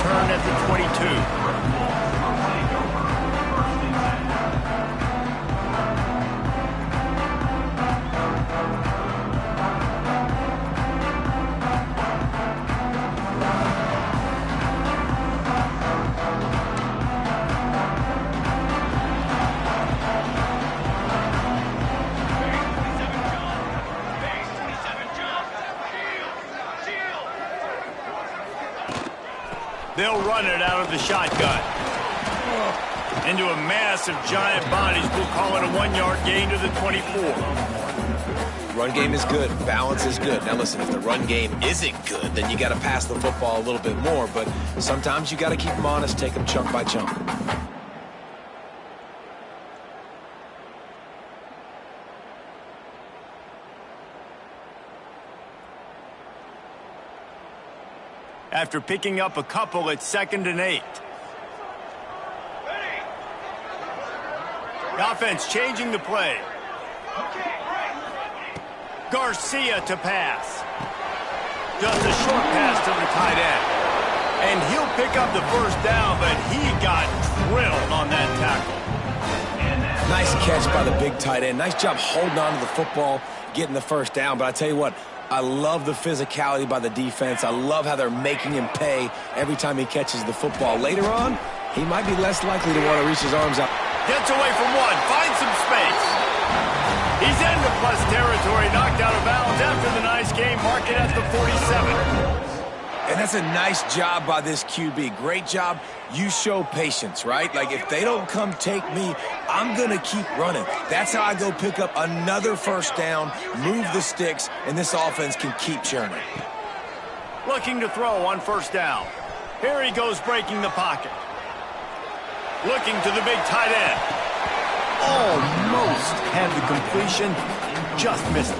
return at the 22. They'll run it out of the shotgun. Into a mass of giant bodies. We'll call it a 1-yard gain to the 24. Run game is good. Balance is good. Now listen, if the run game isn't good, then you got to pass the football a little bit more. But sometimes you got to keep them honest, take them chunk by chunk. After picking up a couple, it's 2nd and 8. The offense changing the play. Garcia to pass. Just a short pass to the tight end. And he'll pick up the first down, but he got drilled on that tackle. Nice catch by the big tight end. Nice job holding on to the football, getting the first down. But I tell you what, I love the physicality by the defense. I love how they're making him pay every time he catches the football. Later on, he might be less likely to want to reach his arms out. Gets away from one, finds some space. He's into plus territory, knocked out of bounds after the nice game, mark it at the 47. And that's a nice job by this QB. Great job. You show patience, right? Like, if they don't come take me, I'm going to keep running. That's how I go pick up another first down, move the sticks, and this offense can keep churning. Looking to throw on first down. Here he goes breaking the pocket. Looking to the big tight end. Almost had the completion, just missed it.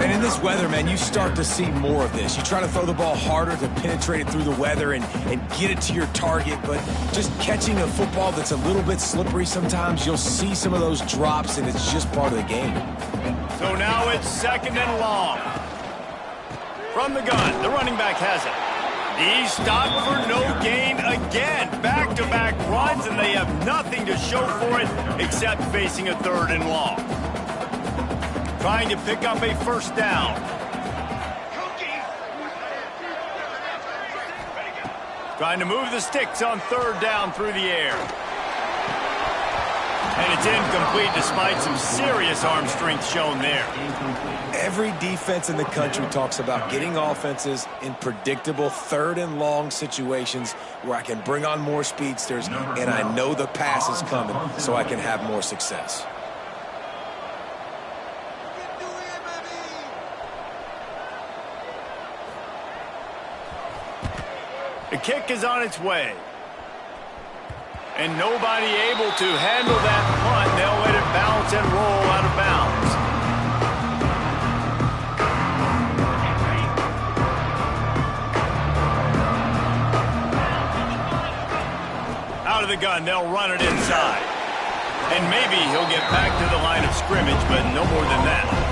And in this weather, man, you start to see more of this. You try to throw the ball harder to penetrate it through the weather and get it to your target, but just catching a football that's a little bit slippery sometimes, you'll see some of those drops, and it's just part of the game. So now it's 2nd and long. From the gun, the running back has it. He's stopped for no gain again. Back-to-back runs, and they have nothing to show for it except facing a 3rd and long. Trying to pick up a first down. Trying to move the sticks on 3rd down through the air. And it's incomplete despite some serious arm strength shown there. Every defense in the country talks about getting offenses in predictable 3rd and long situations where I can bring on more speedsters and I know the pass is coming so I can have more success. The kick is on its way. And nobody able to handle that punt. They'll let it bounce and roll out of bounds. Out of the gun, they'll run it inside. And maybe he'll get back to the line of scrimmage, but no more than that.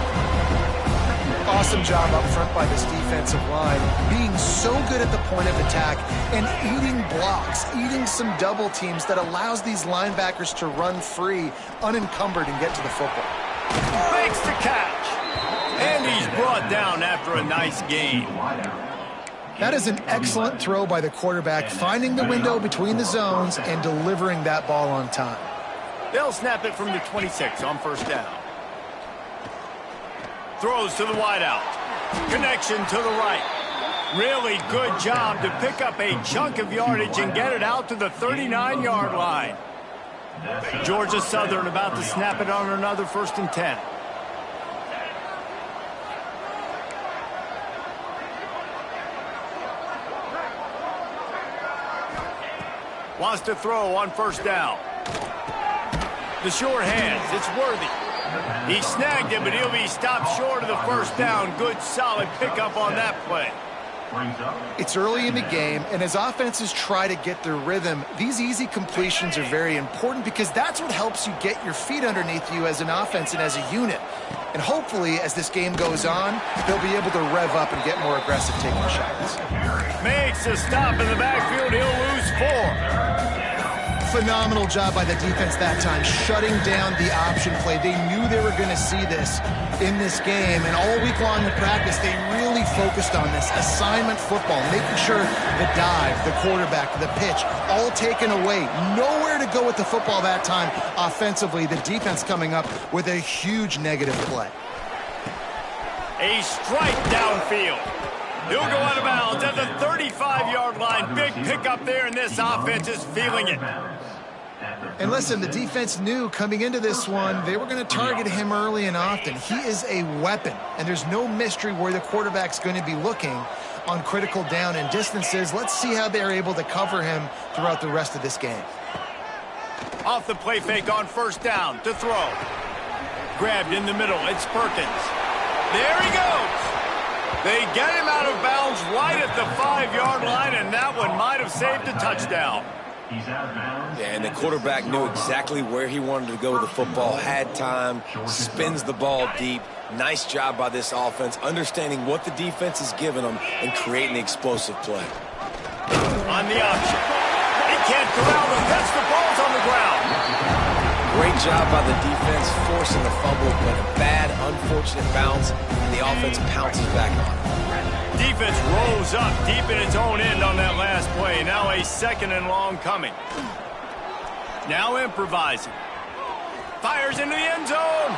Awesome job up front by this defensive line, being so good at the point of attack and eating blocks, eating some double teams that allows these linebackers to run free, unencumbered, and get to the football. Makes the catch. And he's brought down after a nice gain. That is an excellent throw by the quarterback, finding the window between the zones and delivering that ball on time. They'll snap it from the 26 on first down. Throws to the wideout. Connection to the right. Really good job to pick up a chunk of yardage and get it out to the 39-yard line. Georgia Southern about to snap it on another 1st and 10. Wants to throw on first down. The short hands, it's Worthy. He snagged it, but he'll be stopped short of the first down. Good, solid pickup on that play. It's early in the game, and as offenses try to get their rhythm, these easy completions are very important because that's what helps you get your feet underneath you as an offense and as a unit. And hopefully, as this game goes on, they'll be able to rev up and get more aggressive taking shots. Makes a stop in the backfield. He'll lose 4. Phenomenal job by the defense that time, shutting down the option play. They knew they were going to see this in this game, and all week long in practice, they really focused on this assignment football, making sure the dive, the quarterback, the pitch, all taken away. Nowhere to go with the football that time offensively. The defense coming up with a huge negative play. A strike downfield. He'll go out of bounds at the 35-yard line. Big pickup there, and this offense is feeling it. And listen, the defense knew coming into this one, they were going to target him early and often. He is a weapon, and there's no mystery where the quarterback's going to be looking on critical down and distances. Let's see how they're able to cover him throughout the rest of this game. Off the play fake on first down to throw. Grabbed in the middle. It's Perkins. There he goes. They get him out of bounds right at the 5-yard line, and that one might have saved a touchdown. Yeah, and the quarterback knew exactly where he wanted to go with the football, had time, spins the ball deep. Nice job by this offense, understanding what the defense is giving them and creating the explosive play. On the option. He can't corral the catch. The ball's on the ground. Great job by the defense, forcing the fumble, but a bad, unfortunate bounce, and the offense pounces back on it. Defense rolls up deep in its own end on that last play. Now a 2nd and long coming. Now improvising. Fires into the end zone.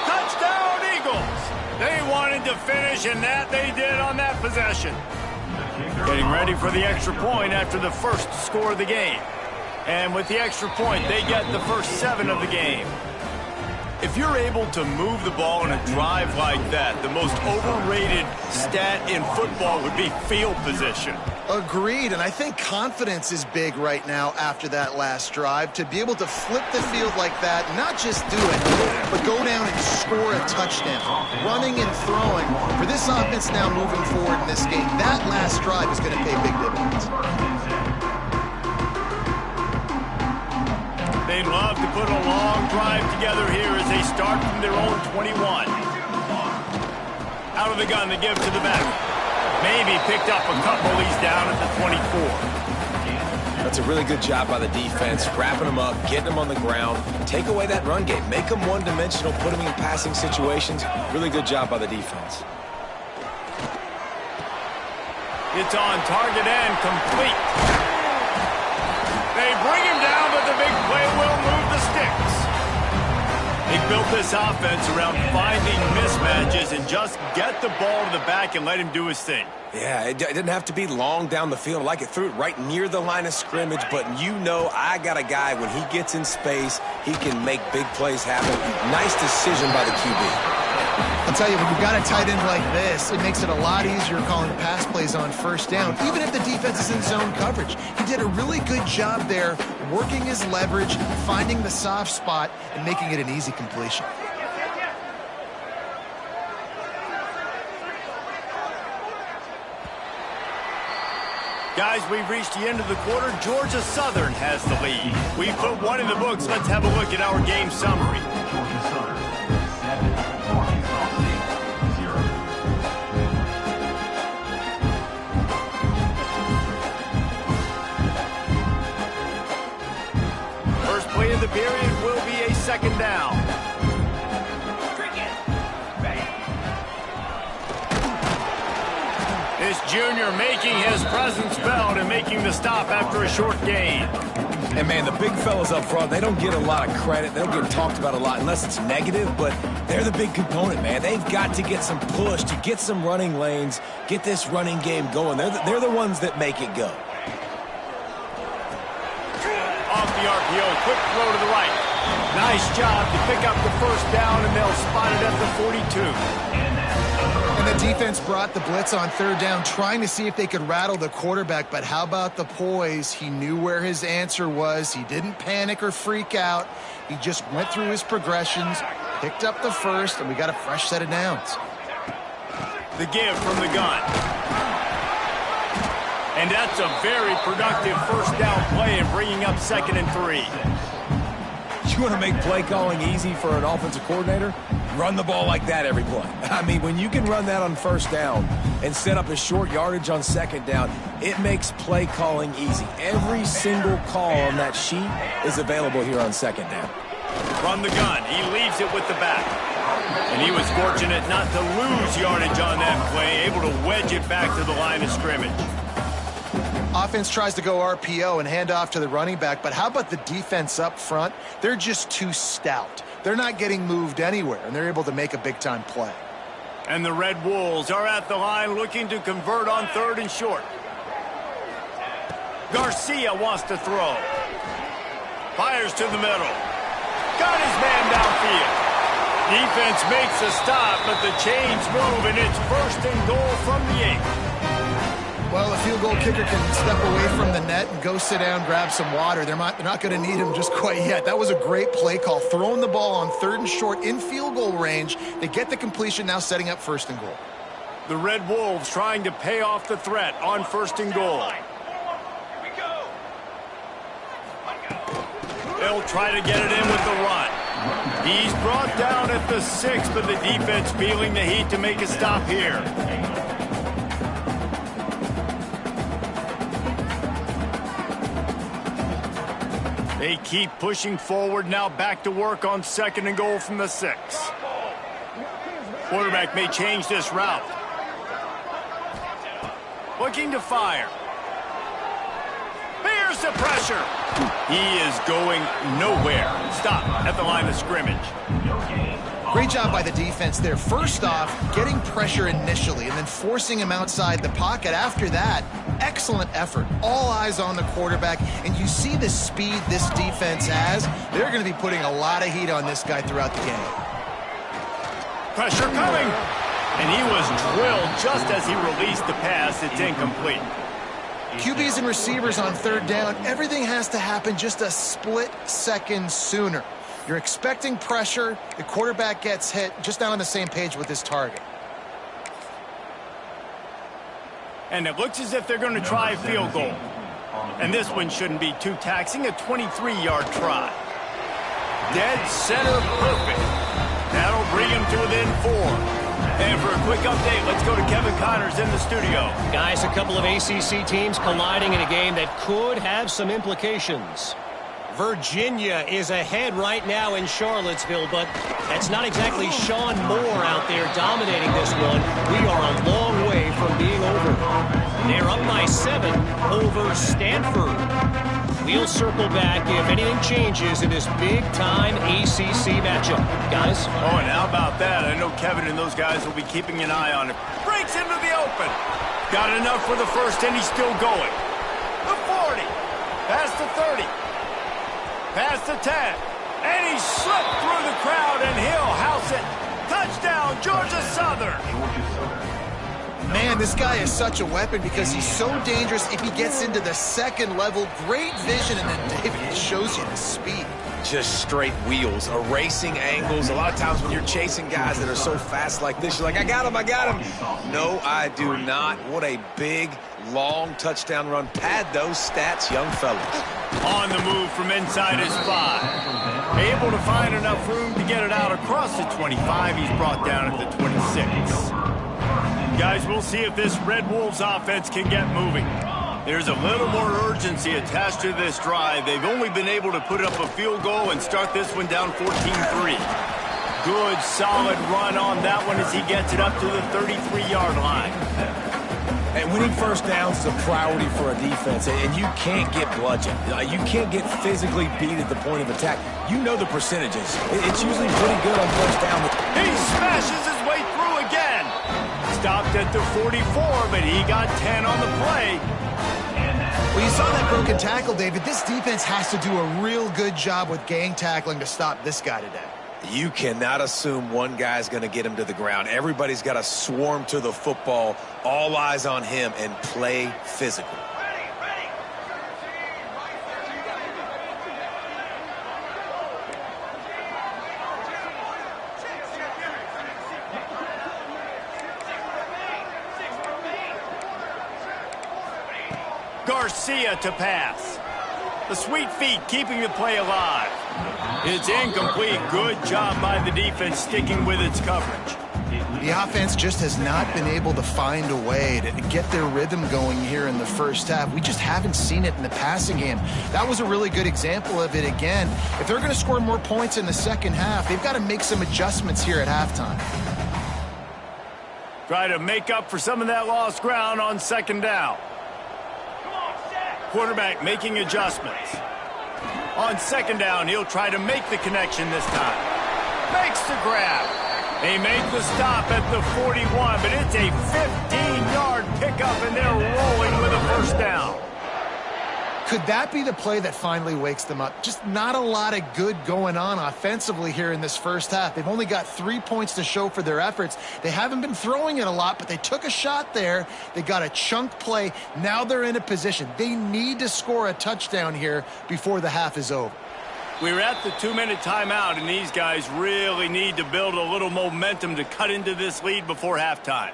Touchdown, Eagles. They wanted to finish, and that they did on that possession. Getting ready for the extra point after the first score of the game. And with the extra point, they get the first 7 of the game. If you're able to move the ball in a drive like that, the most overrated stat in football would be field position. Agreed, and I think confidence is big right now after that last drive. To be able to flip the field like that, not just do it, but go down and score a touchdown. Running and throwing. For this offense now moving forward in this game, that last drive is going to pay big dividends. They'd love to put a long drive together here as they start from their own 21. Out of the gun, they give to the back. Maybe picked up a couple. He's down at the 24. That's a really good job by the defense, wrapping them up, getting them on the ground. Take away that run game. Make them one-dimensional, put them in passing situations. Really good job by the defense. It's on target and complete. They bring him down, but the big play will move the sticks. They built this offense around finding mismatches and just get the ball to the back and let him do his thing. Yeah, it didn't have to be long down the field. Like it threw it right near the line of scrimmage, but you know I got a guy, when he gets in space, he can make big plays happen. Nice decision by the QB. I'll tell you, when you've got a tight end like this, it makes it a lot easier calling pass plays on first down, even if the defense is in zone coverage. He did a really good job there, working his leverage, finding the soft spot, and making it an easy completion. Guys, we've reached the end of the quarter. Georgia Southern has the lead. We put one in the books. Let's have a look at our game summary. First play of the period will be a 2nd down. This junior making his presence felt and making the stop after a short gain. And, man, the big fellas up front, they don't get a lot of credit. They don't get talked about a lot unless it's negative, but they're the big component, man. They've got to get some push, to get some running lanes, get this running game going. They're the ones that make it go. Off the RPO, quick throw to the right. Nice job to pick up the first down, and they'll spot it at the 42. And the defense brought the blitz on 3rd down, trying to see if they could rattle the quarterback. But how about the poise? He knew where his answer was. He didn't panic or freak out. He just went through his progressions, picked up the first, and we got a fresh set of downs. The give from the gun. And that's a very productive first down play and bringing up 2nd and 3. You want to make play calling easy for an offensive coordinator? Run the ball like that every play. I mean, when you can run that on first down and set up a short yardage on 2nd down, it makes play calling easy. Every single call on that sheet is available here on 2nd down. From the gun, he leaves it with the back. And he was fortunate not to lose yardage on that play, able to wedge it back to the line of scrimmage. Offense tries to go RPO and hand off to the running back, but how about the defense up front? They're just too stout. They're not getting moved anywhere, and they're able to make a big-time play. And the Red Wolves are at the line looking to convert on 3rd and short. Garcia wants to throw. Fires to the middle. Got his man downfield. Defense makes a stop, but the chains move, and it's 1st and goal from the 8. Well, a field goal kicker can step away from the net and go sit down, grab some water. They're not going to need him just quite yet. That was a great play call. Throwing the ball on 3rd and short in field goal range. They get the completion, now setting up 1st and goal. The Red Wolves trying to pay off the threat on 1st and goal. They'll try to get it in with the run. He's brought down at the 6, but the defense feeling the heat to make a stop here. They keep pushing forward, now back to work on 2nd and goal from the 6. Quarterback may change this route. Looking to fire. Here's the pressure. He is going nowhere. Stop at the line of scrimmage. Great job by the defense there. First off, getting pressure initially and then forcing him outside the pocket. After that, excellent effort. All eyes on the quarterback, and you see the speed this defense has. They're going to be putting a lot of heat on this guy throughout the game. Pressure coming. And he was drilled just as he released the pass. It's incomplete. QBs and receivers on 3rd down, everything has to happen just a split second sooner. You're expecting pressure, the quarterback gets hit, just not on the same page with his target. And it looks as if they're going to try a field goal. And this one shouldn't be too taxing, a 23-yard try. Dead center perfect. That'll bring him to within 4. And for a quick update, let's go to Kevin Connors in the studio. Guys, a couple of ACC teams colliding in a game that could have some implications. Virginia is ahead right now in Charlottesville, but that's not exactly Sean Moore out there dominating this one. We are a long way from being over. They're up by 7 over Stanford. We'll circle back if anything changes in this big-time ACC matchup. Guys? Oh, and how about that? I know Kevin and those guys will be keeping an eye on it. Breaks into the open. Got enough for the first, and he's still going. The 40. Past the 30. Past the 10. And he slipped through the crowd, and he'll house it. Touchdown, Georgia Southern. Man, this guy is such a weapon because he's so dangerous if he gets into the 2nd level. Great vision, and then David, it shows you the speed. Just straight wheels, erasing angles. A lot of times when you're chasing guys that are so fast like this, you're like, I got him. No, I do not. What a big, long touchdown run. Pad those stats, young fellas. On the move from inside his 5. Able to find enough room to get it out across the 25. He's brought down at the 26. Guys, we'll see if this Red Wolves offense can get moving. There's a little more urgency attached to this drive. They've only been able to put up a field goal and start this one down 14-3. Good, solid run on that one as he gets it up to the 33-yard line. And winning first downs is a priority for a defense, and you can't get bludgeoned. You can't get physically beat at the point of attack. You know the percentages. It's usually pretty good on first down. He smashes his way through again. Stopped at the 44, but he got 10 on the play. Well, you saw that broken tackle, David. This defense has to do a real good job with gang tackling to stop this guy today. You cannot assume one guy's going to get him to the ground. Everybody's got to swarm to the football, all eyes on him, and play physical. Garcia to pass. The sweet feet keeping the play alive. It's incomplete. Good job by the defense sticking with its coverage. The offense just has not been able to find a way to get their rhythm going here in the first half. We just haven't seen it in the passing game. That was a really good example of it again. If they're going to score more points in the second half, they've got to make some adjustments here at halftime. Try to make up for some of that lost ground on second down. Quarterback making adjustments. On second down, he'll try to make the connection this time. Makes the grab. They make the stop at the 41, but it's a 15-yard pickup, and they're rolling with a first down. Could that be the play that finally wakes them up? Just not a lot of good going on offensively here in this first half. They've only got 3 points to show for their efforts. They haven't been throwing it a lot, but they took a shot there. They got a chunk play. Now they're in a position. They need to score a touchdown here before the half is over. We're at the 2-minute timeout, and these guys really need to build a little momentum to cut into this lead before halftime.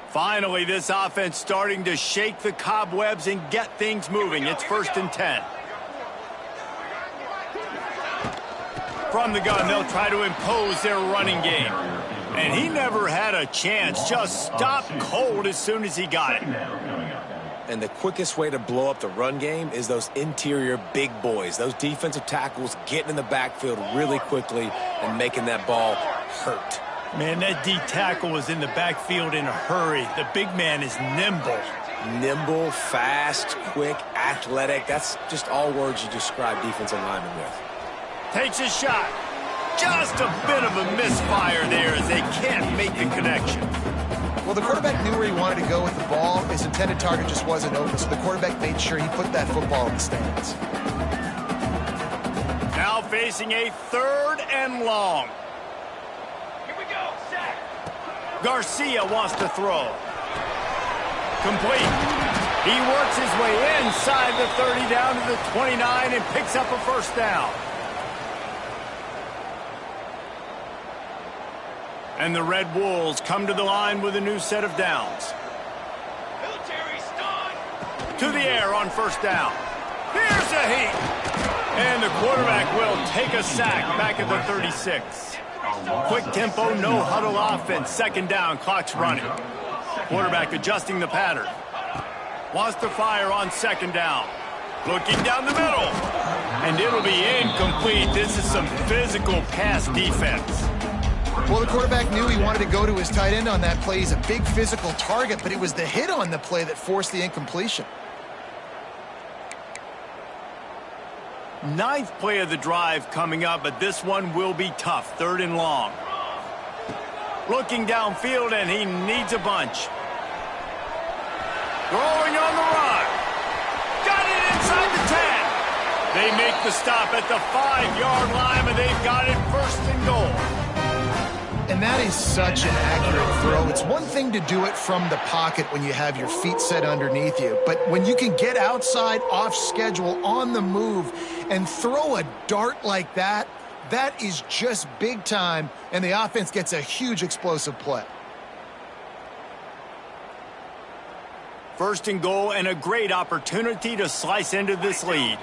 Finally, this offense starting to shake the cobwebs and get things moving. It's 1st and 10. From the gun, they'll try to impose their running game. And he never had a chance. Just stopped cold as soon as he got it. And the quickest way to blow up the run game is those interior big boys. Those defensive tackles getting in the backfield really quickly and making that ball hurt. Man, that D tackle was in the backfield in a hurry. The big man is nimble. Nimble, fast, quick, athletic. That's just all words you describe defensive linemen with. Takes a shot. Just a bit of a misfire there as they can't make the connection. Well, the quarterback knew where he wanted to go with the ball. His intended target just wasn't open, so the quarterback made sure he put that football in the stands. Now facing a 3rd and long. Here we go, set. Garcia wants to throw. Complete. He works his way inside the 30 down to the 29 and picks up a first down. And the Red Wolves come to the line with a new set of downs. To the air on first down. Here's a heat. And the quarterback will take a sack back at the 36. Quick tempo, no huddle offense. Second down, clock's running. Quarterback adjusting the pattern. Wants to fire on second down. Looking down the middle. And it'll be incomplete. This is some physical pass defense. Well, the quarterback knew he wanted to go to his tight end on that play. He's a big physical target, but it was the hit on the play that forced the incompletion. 9th play of the drive coming up, but this one will be tough. 3rd and long. Looking downfield, and he needs a bunch. Throwing on the run. Got it inside the 10. They make the stop at the 5-yard line, and they've got it 1st and goal. And that is such an accurate throw. It's one thing to do it from the pocket when you have your feet set underneath you, but when you can get outside, off schedule, on the move, and throw a dart like that, that is just big time, and the offense gets a huge explosive play. 1st and goal, and a great opportunity to slice into this lead.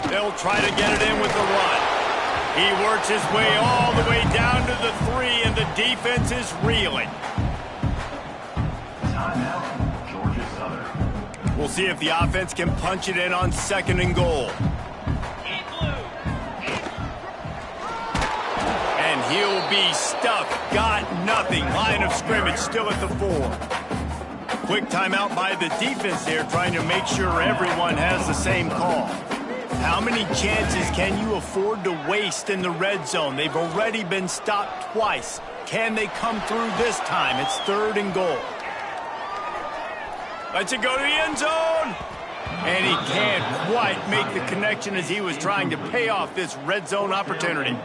They'll try to get it in with the run. He works his way all the way down to the 3, and the defense is reeling. We'll see if the offense can punch it in on 2nd and goal. And he'll be stuck. Got nothing. Line of scrimmage still at the 4. Quick timeout by the defense there, trying to make sure everyone has the same call. How many chances can you afford to waste in the red zone? They've already been stopped twice. Can they come through this time? It's 3rd and goal. Lets it go to the end zone. And he can't quite make the connection as he was trying to pay off this red zone opportunity.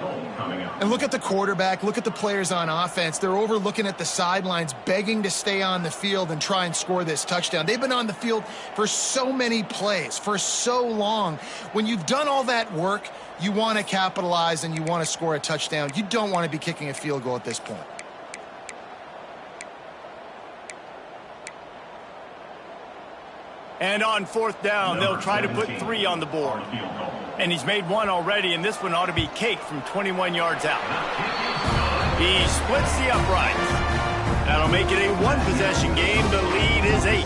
And look at the quarterback, look at the players on offense. They're overlooking at the sidelines, begging to stay on the field and try and score this touchdown. They've been on the field for so many plays, for so long. When you've done all that work, you want to capitalize and you want to score a touchdown. You don't want to be kicking a field goal at this point. And on fourth down, they'll try to put 3 on the board. And he's made 1 already, and this one ought to be cake from 21 yards out. He splits the uprights. That'll make it a 1-possession game. The lead is 8.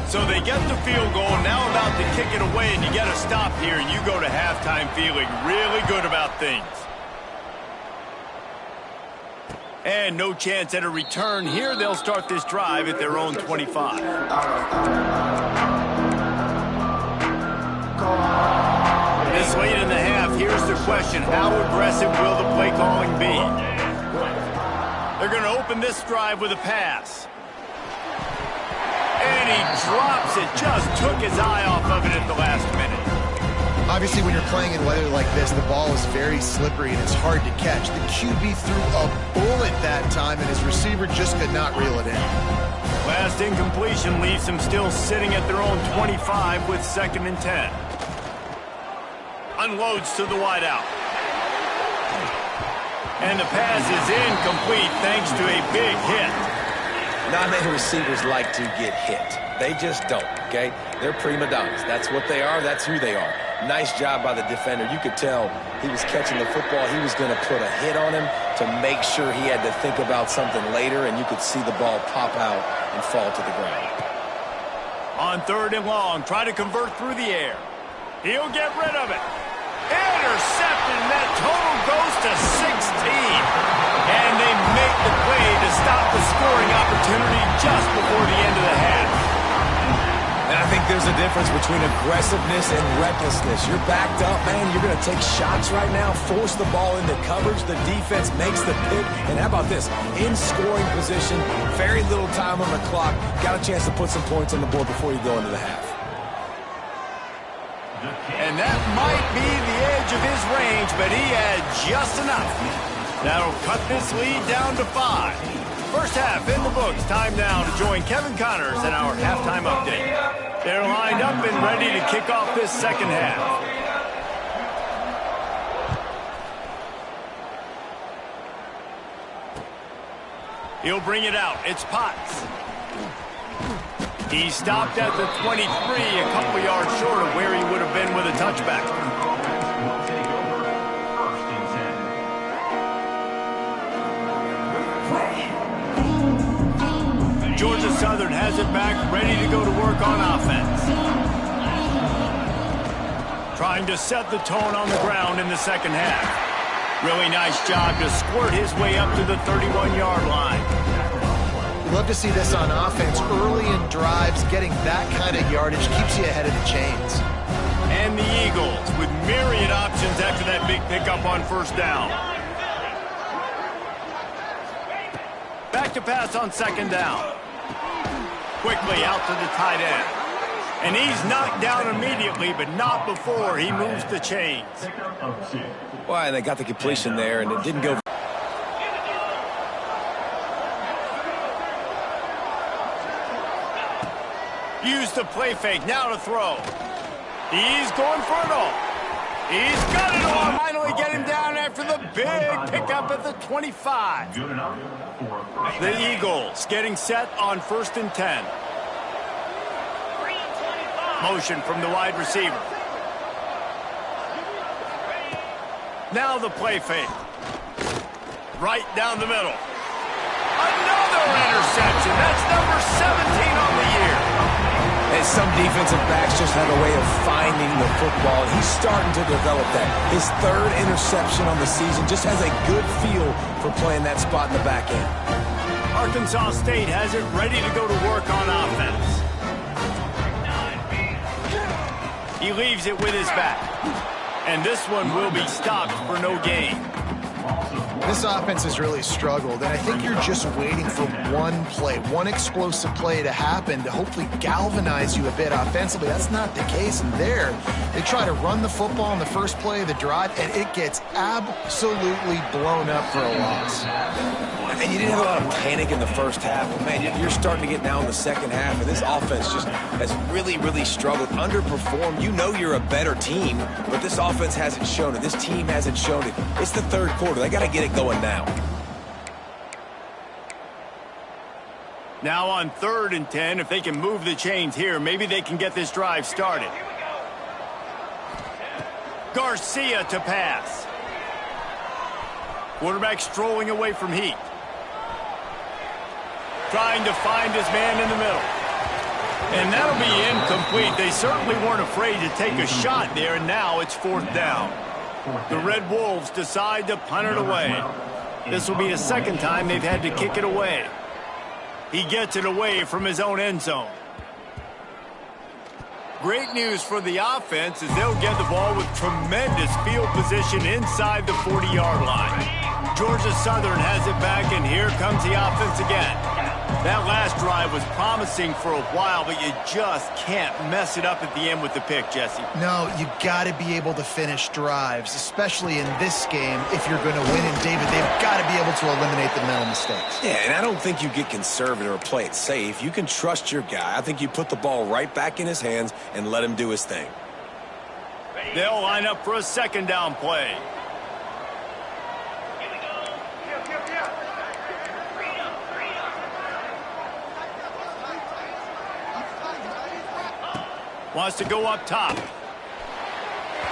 So they get the field goal, now about to kick it away, and you get a stop here, and you go to halftime feeling really good about things. And no chance at a return here. They'll start this drive at their own 25. This late in the half, here's the question. How aggressive will the play calling be? They're going to open this drive with a pass. And he drops it. Just took his eye off of it at the last minute. Obviously, when you're playing in weather like this, the ball is very slippery and it's hard to catch. The QB threw a bullet that time, and his receiver just could not reel it in. Last incompletion leaves them still sitting at their own 25 with 2nd and 10. Unloads to the wideout. And the pass is incomplete thanks to a big hit. Not many receivers like to get hit. They just don't, okay? They're prima donnas. That's what they are. That's who they are. Nice job by the defender. You could tell he was catching the football. He was going to put a hit on him to make sure he had to think about something later, and you could see the ball pop out and fall to the ground. On 3rd and long, try to convert through the air. He'll get rid of it. Intercepted, and that total goes to 16. And they make the play to stop the scoring opportunity just before the end of the half. And I think there's a difference between aggressiveness and recklessness. You're backed up, man. You're going to take shots right now, force the ball into coverage. The defense makes the pick. And how about this? In scoring position, very little time on the clock. Got a chance to put some points on the board before you go into the half. And that might be the edge of his range, but he had just enough. That'll cut this lead down to 5. First half in the books. Time now to join Kevin Connors in our halftime update. They're lined up and ready to kick off this second half. He'll bring it out. It's Potts. He stopped at the 23, a couple yards short of where he would have been with a touchback. Georgia Southern has it back, ready to go to work on offense. Trying to set the tone on the ground in the second half. Really nice job to squirt his way up to the 31-yard line. Love to see this on offense. Early in drives, getting that kind of yardage keeps you ahead of the chains. And the Eagles with myriad options after that big pickup on first down. Back to pass on 2nd down. Quickly out to the tight end. And he's knocked down immediately, but not before he moves the chains. Well, and they got the completion there, and it didn't go. Use the play fake, now to throw. He's going for it all. He's got it all. Finally get him down after the big pickup at the 25. The Eagles getting set on 1st and 10. Motion from the wide receiver. Now the play fake. Right down the middle. Another interception. That's number 17 on the year. And some defensive backs just have a way of finding the football. He's starting to develop that. His 3rd interception on the season, just has a good feel for playing that spot in the back end. Arkansas State has it ready to go to work on offense. He leaves it with his back. And this one will be stopped for no gain. This offense has really struggled, and I think you're just waiting for one play, one explosive play to happen to hopefully galvanize you a bit offensively. That's not the case, and there, they try to run the football on the first play of the drive, and it gets absolutely blown up for a loss. And you didn't have a lot of panic in the first half, but man, you're starting to get now in the second half, and this offense just has really, really struggled, underperformed. You know you're a better team, but this offense hasn't shown it. This team hasn't shown it. It's the third quarter. They got to get it going now. Now on 3rd and 10, if they can move the chains here, maybe they can get this drive started. Garcia to pass. Quarterback strolling away from heat. Trying to find his man in the middle. And that'll be incomplete. They certainly weren't afraid to take a shot there, and now it's 4th down. The Red Wolves decide to punt it away. This will be the second time they've had to kick it away. He gets it away from his own end zone. Great news for the offense as they'll get the ball with tremendous field position inside the 40-yard line. Georgia Southern has it back, and here comes the offense again. That last drive was promising for a while, but you just can't mess it up at the end with the pick, Jesse. No, you got to be able to finish drives, especially in this game. If you're going to win, and David, they've got to be able to eliminate the mental mistakes. Yeah, and I don't think you get conservative or play it safe. You can trust your guy. I think you put the ball right back in his hands and let him do his thing. They'll line up for a 2nd down play. Wants to go up top.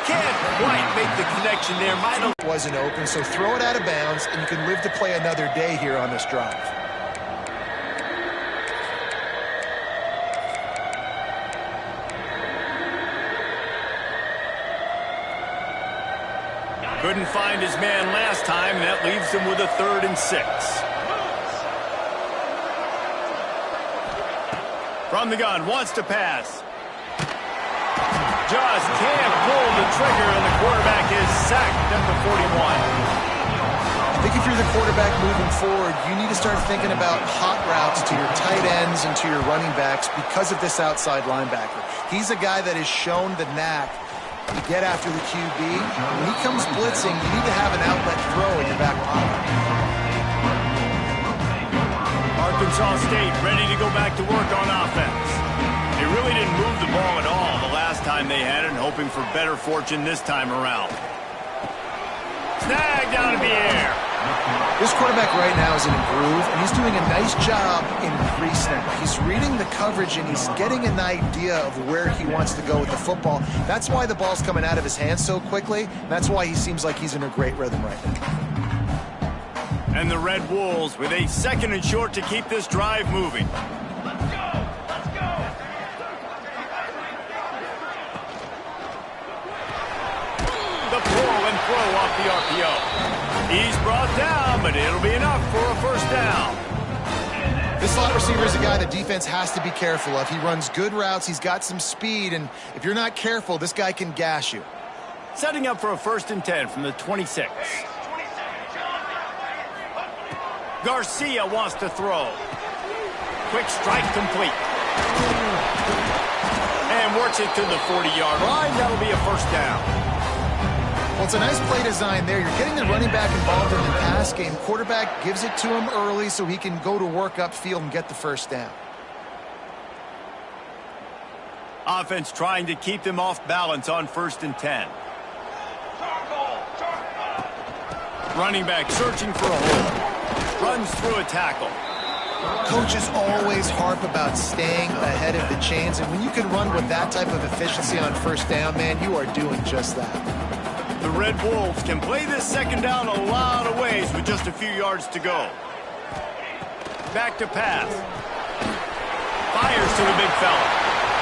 Can't quite make the connection there. Wasn't open, so throw it out of bounds, and you can live to play another day here on this drive. Couldn't find his man last time, and that leaves him with a 3rd and 6. From the gun, wants to pass. Just can't pull the trigger, and the quarterback is sacked at the 41. I think if you're the quarterback moving forward, you need to start thinking about hot routes to your tight ends and to your running backs because of this outside linebacker. He's a guy that has shown the knack to get after the QB. When he comes blitzing, you need to have an outlet throw in your back pocket. Arkansas State ready to go back to work on offense. They really didn't move the ball at all the last time they had it, and hoping for better fortune this time around. Snagged out of the air. This quarterback right now is in a groove, and he's doing a nice job in pre-snap. He's reading the coverage, and he's getting an idea of where he wants to go with the football. That's why the ball's coming out of his hands so quickly. That's why he seems like he's in a great rhythm right now. And the Red Wolves with a 2nd and short to keep this drive moving. The pull and throw off the RPO. He's brought down, but it'll be enough for a 1st down. This slot receiver is a guy the defense has to be careful of. He runs good routes. He's got some speed, and if you're not careful, this guy can gash you. Setting up for a 1st and 10 from the 26. Garcia wants to throw. Quick strike complete. And works it to the 40-yard line. That'll be a 1st down. Well, it's a nice play design there. You're getting the running back involved in the pass game. Quarterback gives it to him early so he can go to work upfield and get the 1st down. Offense trying to keep them off balance on 1st and 10. Running back searching for a hole. Runs through a tackle. Coaches always harp about staying ahead of the chains, and when you can run with that type of efficiency on 1st down, man, you are doing just that. The Red Wolves can play this 2nd down a lot of ways with just a few yards to go. Back to pass. Fires to the big fella.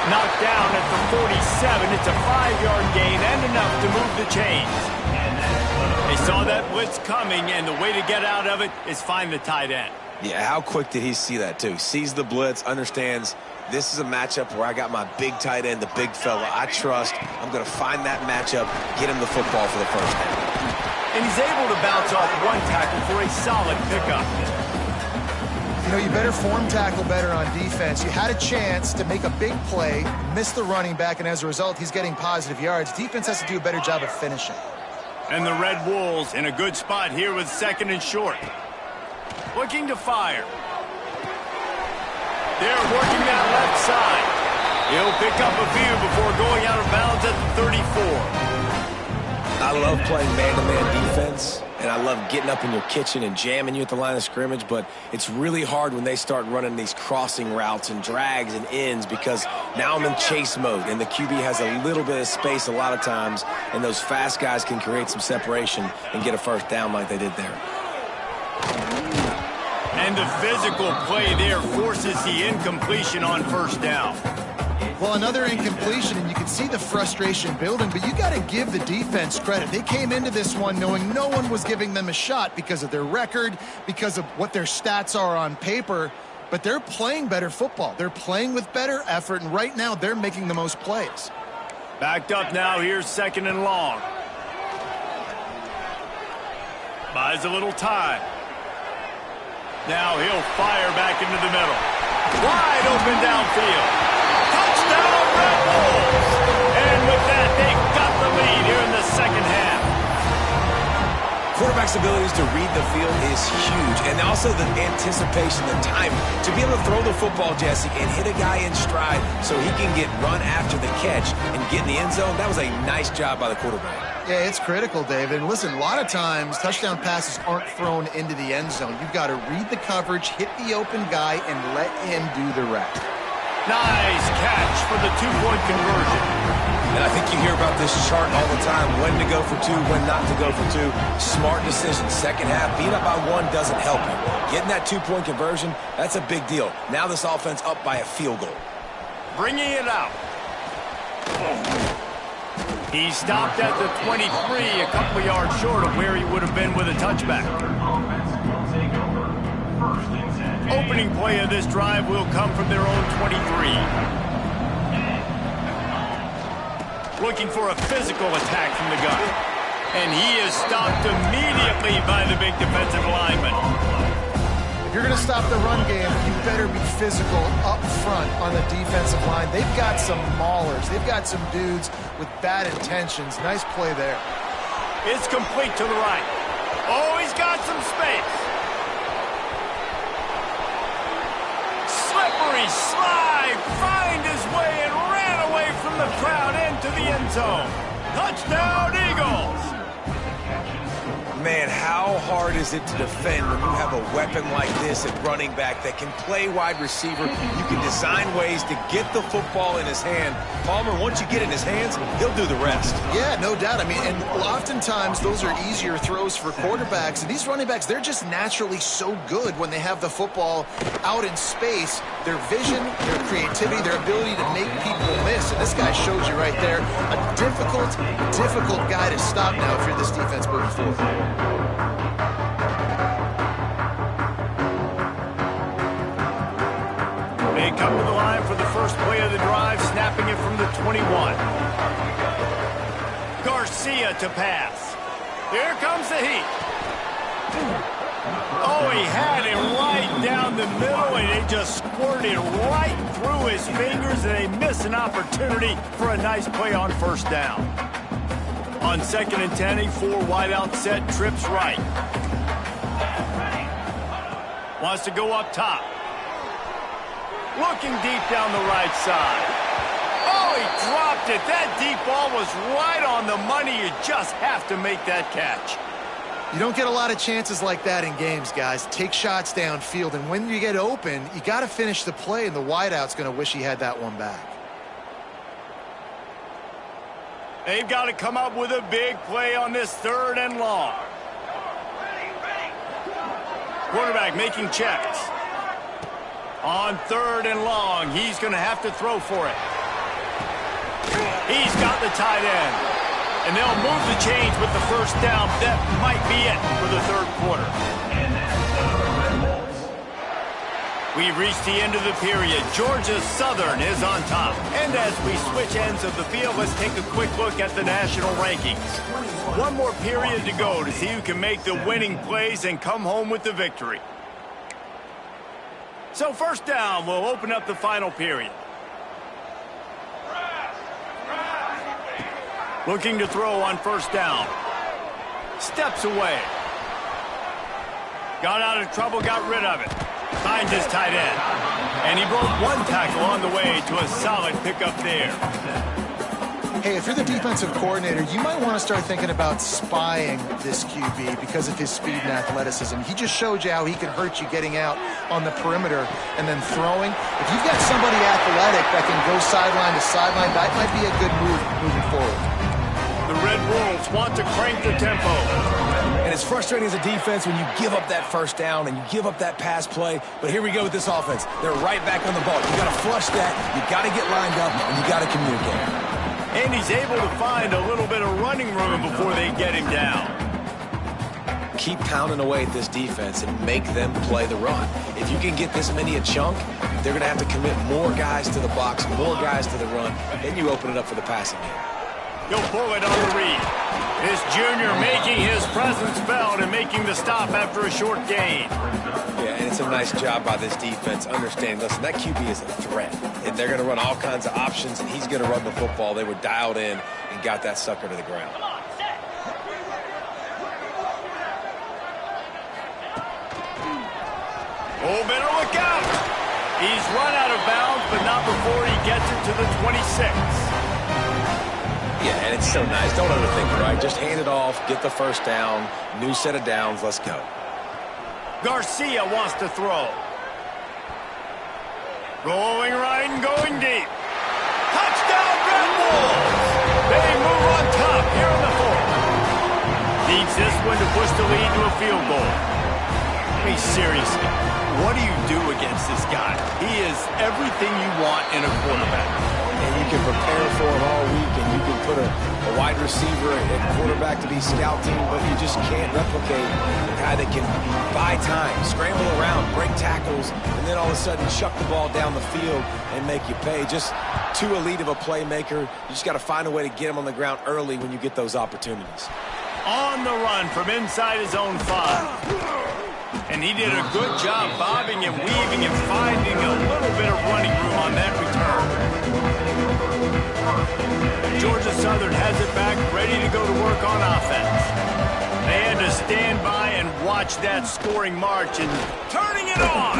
Knocked down at the 47. It's a 5-yard gain and enough to move the chains. They saw that blitz coming, and the way to get out of it is find the tight end. Yeah, how quick did he see that, too? Sees the blitz, understands this is a matchup where I got my big tight end, the big fella I trust. I'm going to find that matchup, get him the football for the 1st down. And he's able to bounce off one tackle for a solid pickup. You know, you better form tackle better on defense. You had a chance to make a big play, miss the running back, and as a result, he's getting positive yards. Defense has to do a better job of finishing. And the Red Wolves in a good spot here with 2nd and short. Looking to fire. They're working that left side. He'll pick up a few before going out of bounds at the 34. I love playing man-to-man defense, and I love getting up in your kitchen and jamming you at the line of scrimmage, but it's really hard when they start running these crossing routes and drags and ends because now I'm in chase mode, and the QB has a little bit of space a lot of times, and those fast guys can create some separation and get a first down like they did there. And the physical play there forces the incompletion on first down. Well, another incompletion, and you can see the frustration building, but you got to give the defense credit. They came into this one knowing no one was giving them a shot because of their record, because of what their stats are on paper, but they're playing better football. They're playing with better effort, and right now they're making the most plays. Backed up now, here's 2nd and long. Buys a little time. Now he'll fire back into the middle. Wide open downfield. Touchdown, Red Wolves! And with that, they've got the lead here in the 2nd half. Quarterback's abilities to read the field is huge, and also the anticipation, the timing. To be able to throw the football, Jesse, and hit a guy in stride so he can get run after the catch and get in the end zone, that was a nice job by the quarterback. Yeah, it's critical, David. And listen, a lot of times touchdown passes aren't thrown into the end zone. You've got to read the coverage, hit the open guy, and let him do the rest. Nice catch for the 2-point conversion. And I think you hear about this chart all the time, when to go for 2, when not to go for 2. Smart decision. 2nd half, beat up by 1 doesn't help you. Getting that 2-point conversion, that's a big deal. Now this offense up by a field goal. Bringing it out. He stopped at the 23, a couple of yards short of where he would have been with a touchback. Opening play of this drive will come from their own 23. Looking for a physical attack from the gun. And he is stopped immediately by the big defensive lineman. If you're going to stop the run game, you better be physical up front on the defensive line. They've got some maulers. They've got some dudes with bad intentions. Nice play there. It's complete to the right. Oh, he's got some space. Slippery slide, find his way and ran away from the crowd into the end zone. Touchdown, Eagles! Man, how hard is it to defend when you have a weapon like this at running back that can play wide receiver? You can design ways to get the football in his hand. Palmer, once you get it in his hands, he'll do the rest. Yeah, no doubt. I mean, and oftentimes those are easier throws for quarterbacks. And these running backs, they're just naturally so good when they have the football out in space. Their vision, their creativity, their ability to make people miss. And this guy shows you right there, a difficult guy to stop now if you're this defense moving forward. They come to the line for the first play of the drive, snapping it from the 21. Garcia to pass. Here comes the heat. Oh, he had him right down the middle, and it just squirted right through his fingers, and they miss an opportunity for a nice play on first down. On 2nd and 10, a 4-wideout set, trips right. Wants to go up top. Looking deep down the right side. Oh, he dropped it. That deep ball was right on the money. You just have to make that catch. You don't get a lot of chances like that in games, guys. Take shots downfield, and when you get open, you got to finish the play, and the wideout's going to wish he had that one back. They've got to come up with a big play on this 3rd and long. Quarterback making checks. On 3rd and long, he's going to have to throw for it. He's got the tight end. And they'll move the chains with the first down. That might be it for the 3rd quarter. We've reached the end of the period. Georgia Southern is on top. And as we switch ends of the field, let's take a quick look at the national rankings. One more period to go to see who can make the winning plays and come home with the victory. So first down, we'll open up the final period. Looking to throw on first down. Steps away. Got out of trouble, got rid of it. Finds his tight end. And he broke one tackle on the way to a solid pickup there. Hey, if you're the defensive coordinator, you might want to start thinking about spying this QB because of his speed and athleticism. He just showed you how he can hurt you getting out on the perimeter and then throwing. If you've got somebody athletic that can go sideline to sideline, that might be a good move moving forward. The Red Wolves want to crank the tempo. And it's frustrating as a defense when you give up that first down and you give up that pass play. But here we go with this offense. They're right back on the ball. You got to flush that. You got to get lined up, and you got to communicate. And he's able to find a little bit of running room before they get him down. Keep pounding away at this defense and make them play the run. If you can get this many a chunk, they're going to have to commit more guys to the box, more guys to the run. Then you open it up for the passing game. He'll pull it on the read. This junior making his presence felt and making the stop after a short gain. Yeah, and it's a nice job by this defense understanding, listen, that QB is a threat. And they're going to run all kinds of options, and he's going to run the football. They were dialed in and got that sucker to the ground. Oh, better look out. He's run out of bounds, but not before he gets it to the 26. Yeah, and it's so nice. Don't overthink it, right? Just hand it off, get the first down, new set of downs, let's go. Garcia wants to throw. Rolling right and going deep. Touchdown, Red Wolves! They move on top here in the fourth. Needs this one to push the lead to a field goal. I mean, seriously, what do you do against this guy? He is everything you want in a quarterback. And you can prepare for him all week, and you can put a wide receiver and quarterback to be scout team, but you just can't replicate a guy that can buy time, scramble around, break tackles, and then all of a sudden chuck the ball down the field and make you pay. Just too elite of a playmaker. You just got to find a way to get him on the ground early when you get those opportunities. On the run from inside his own 5. And he did a good job bobbing and weaving and finding a little bit of running room on that return. Georgia Southern has it back, ready to go to work on offense. They had to stand by and watch that scoring march and turning it on.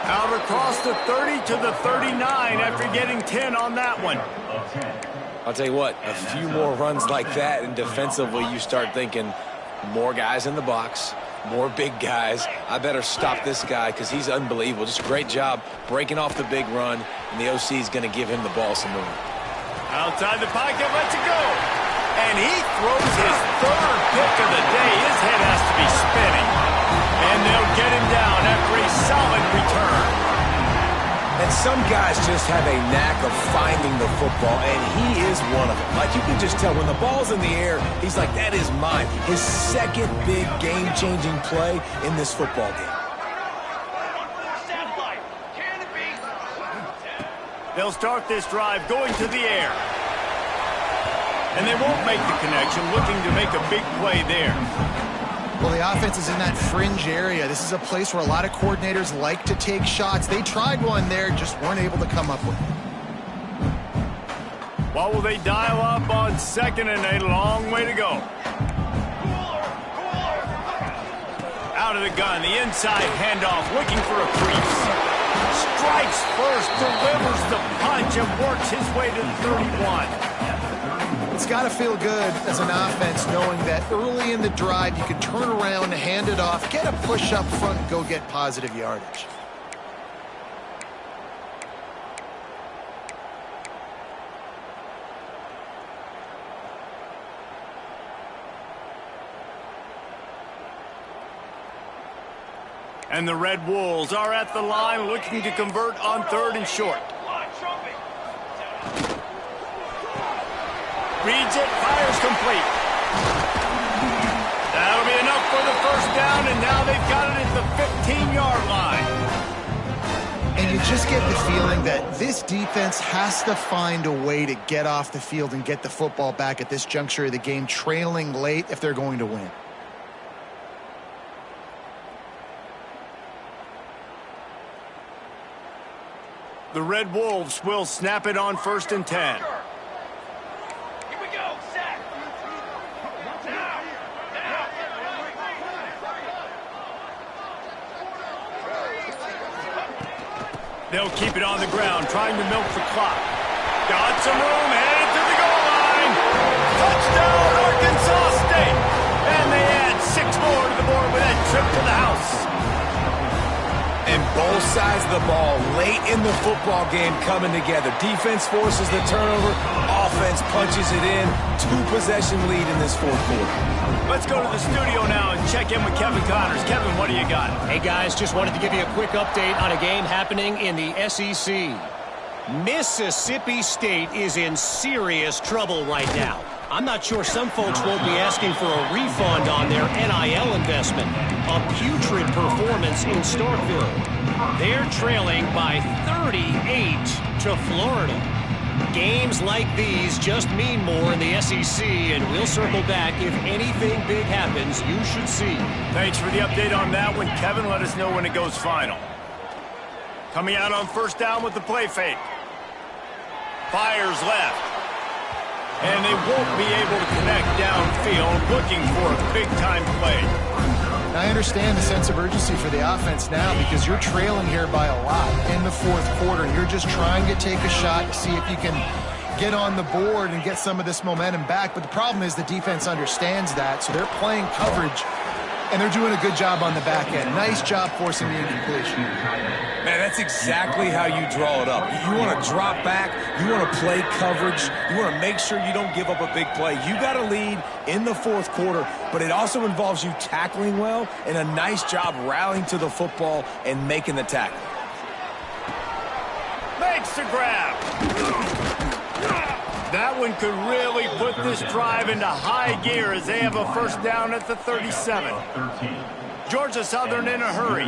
Out across the 30 to the 39 after getting 10 on that one. I'll tell you what, a few more runs like that, and defensively you start thinking more guys in the box, more big guys. I better stop this guy because he's unbelievable. Just a great job breaking off the big run, and the OC is going to give him the ball some more. Outside the pocket, lets it go. And he throws his third pick of the day. His head has to be spinning. And they'll get him down after a solid return. And some guys just have a knack of finding the football, and he is one of them. Like, you can just tell when the ball's in the air, he's like, that is mine. His second big game-changing play in this football game. They'll start this drive going to the air. And they won't make the connection, looking to make a big play there. Well, the offense is in that fringe area. This is a place where a lot of coordinators like to take shots. They tried one there, just weren't able to come up with it. What will they dial up on second and a long way to go? Out of the gun, the inside handoff, looking for a crease. Strikes first, delivers the punch, and works his way to the 31. It's got to feel good as an offense knowing that early in the drive you can turn around, hand it off, get a push up front, and go get positive yardage. And the Red Wolves are at the line looking to convert on third and short. Reads it, fires complete. That'll be enough for the first down, and now they've got it at the 15-yard line. And you just get the feeling that this defense has to find a way to get off the field and get the football back at this juncture of the game, trailing late if they're going to win. The Red Wolves will snap it on 1st and 10. They'll keep it on the ground, trying to milk the clock. Got some room, headed to the goal line. Touchdown, Arkansas State. And they add 6 more to the board with that trip to the house. And both sides of the ball late in the football game coming together. Defense forces the turnover. Offense punches it in. 2-possession lead in this 4th quarter. Let's go to the studio now and check in with Kevin Connors. Kevin, what do you got? Hey, guys, just wanted to give you a quick update on a game happening in the SEC. Mississippi State is in serious trouble right now. I'm not sure some folks won't be asking for a refund on their NIL investment. A putrid performance in Starkville. They're trailing by 38 to Florida. Games like these just mean more in the SEC, and we'll circle back if anything big happens. You should see. Thanks for the update on that one, Kevin. Let us know when it goes final. Coming out on 1st down with the play fake. Fires left. And they won't be able to connect downfield, looking for a big-time play. I understand the sense of urgency for the offense now because you're trailing here by a lot in the 4th quarter. You're just trying to take a shot to see if you can get on the board and get some of this momentum back. But the problem is the defense understands that, so they're playing coverage, and they're doing a good job on the back end. Nice job forcing the incompletion. Man, that's exactly how you draw it up. You want to drop back. You want to play coverage. You want to make sure you don't give up a big play. You got to lead in the 4th quarter, but it also involves you tackling well and a nice job rallying to the football and making the tackle. Makes the grab. That one could really put this drive into high gear as they have a 1st down at the 37. Georgia Southern in a hurry.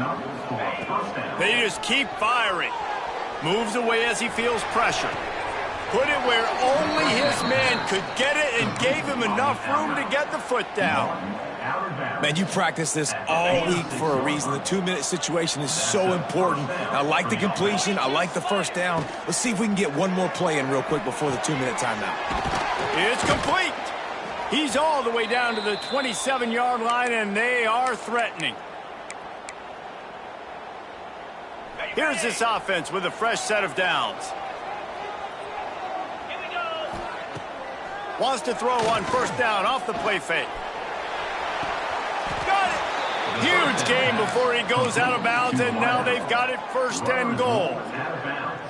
They just keep firing. Moves away as he feels pressure. Put it where only his man could get it and gave him enough room to get the foot down. Man, you practice this all week for a reason. The 2-minute situation is so important. I like the completion. I like the 1st down. Let's see if we can get one more play in real quick before the 2-minute timeout. It's complete. He's all the way down to the 27-yard line, and they are threatening. Here's this offense with a fresh set of downs. Wants to throw on 1st down off the play fake. Got it. Huge gain before he goes out of bounds, and now they've got it 1st and goal.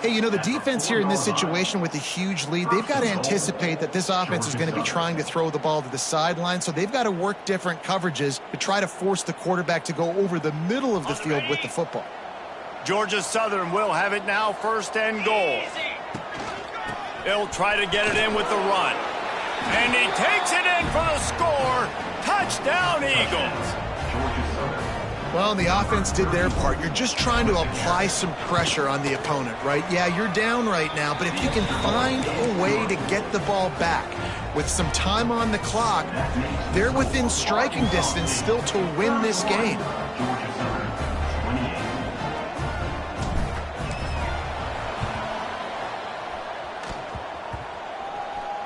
Hey, you know, the defense here in this situation with a huge lead, they've got to anticipate that this offense is going to be trying to throw the ball to the sideline, so they've got to work different coverages to try to force the quarterback to go over the middle of the field with the football. Georgia Southern will have it now 1st and goal. They'll try to get it in with the run. And he takes it in for the score. Touchdown, Eagles. Well, the offense did their part. You're just trying to apply some pressure on the opponent, right? Yeah, you're down right now, but if you can find a way to get the ball back with some time on the clock, they're within striking distance still to win this game.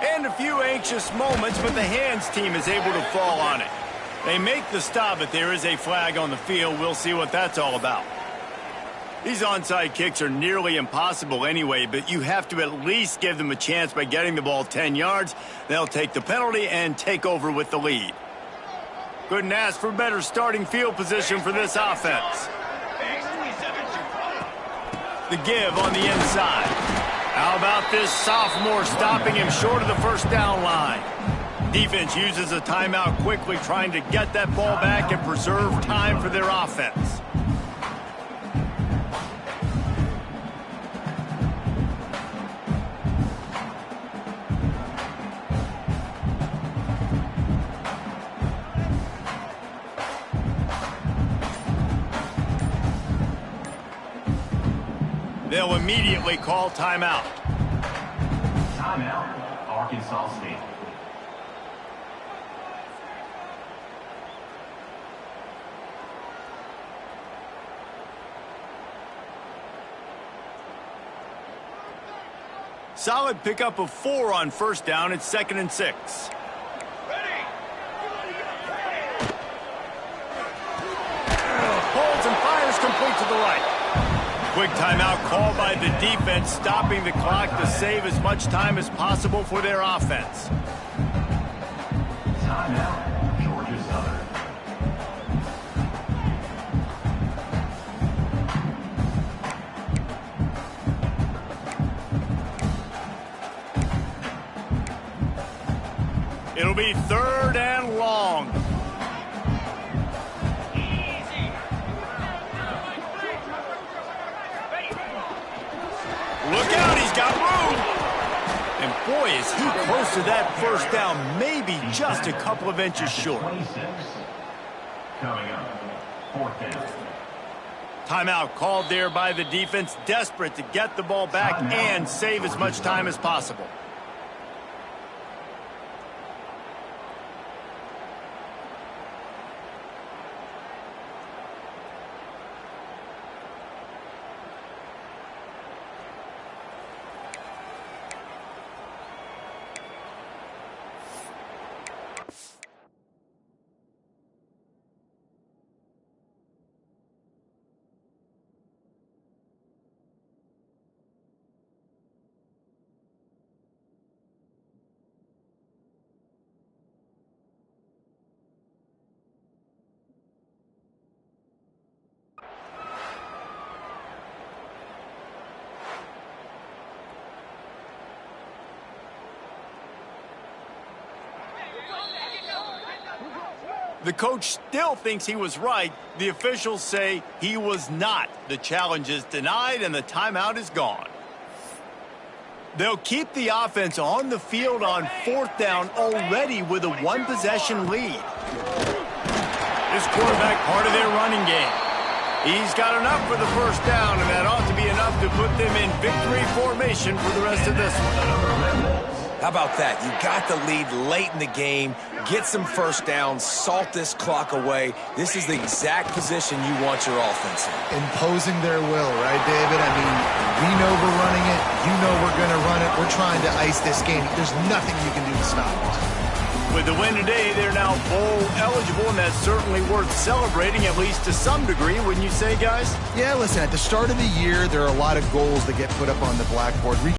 And a few anxious moments, but the hands team is able to fall on it. They make the stop, but there is a flag on the field. We'll see what that's all about. These onside kicks are nearly impossible anyway, but you have to at least give them a chance by getting the ball 10 yards. They'll take the penalty and take over with the lead. Couldn't ask for better starting field position for this offense. The give on the inside. How about this sophomore stopping him short of the 1st down line? Defense uses a timeout quickly, trying to get that ball back and preserve time for their offense. They'll immediately call timeout. Timeout, Arkansas State. Solid pickup of 4 on first down. It's 2nd and 6. Holds and fires complete to the right. Quick timeout called by the defense, stopping the clock to save as much time as possible for their offense. Timeout, Georgia Southern. It'll be 3rd and long. Look out, he's got room. And boy, is he close to that first down, maybe just a couple of inches short. 26. Coming up, 4th down. Timeout called there by the defense, desperate to get the ball back and save as much time as possible. The coach still thinks he was right. The officials say he was not. The challenge is denied and the timeout is gone. They'll keep the offense on the field on 4th down already with a 1-possession lead. This quarterback part of their running game. He's got enough for the first down, and that ought to be enough to put them in victory formation for the rest of this one. How about that? You got the lead late in the game. Get some first downs. Salt this clock away. This is the exact position you want your offense in. Imposing their will, right, David? I mean, we know we're running it. You know we're going to run it. We're trying to ice this game. There's nothing you can do to stop it. With the win today, they're now bowl eligible, and that's certainly worth celebrating, at least to some degree, wouldn't you say, guys? Yeah, listen, at the start of the year, there are a lot of goals that get put up on the blackboard.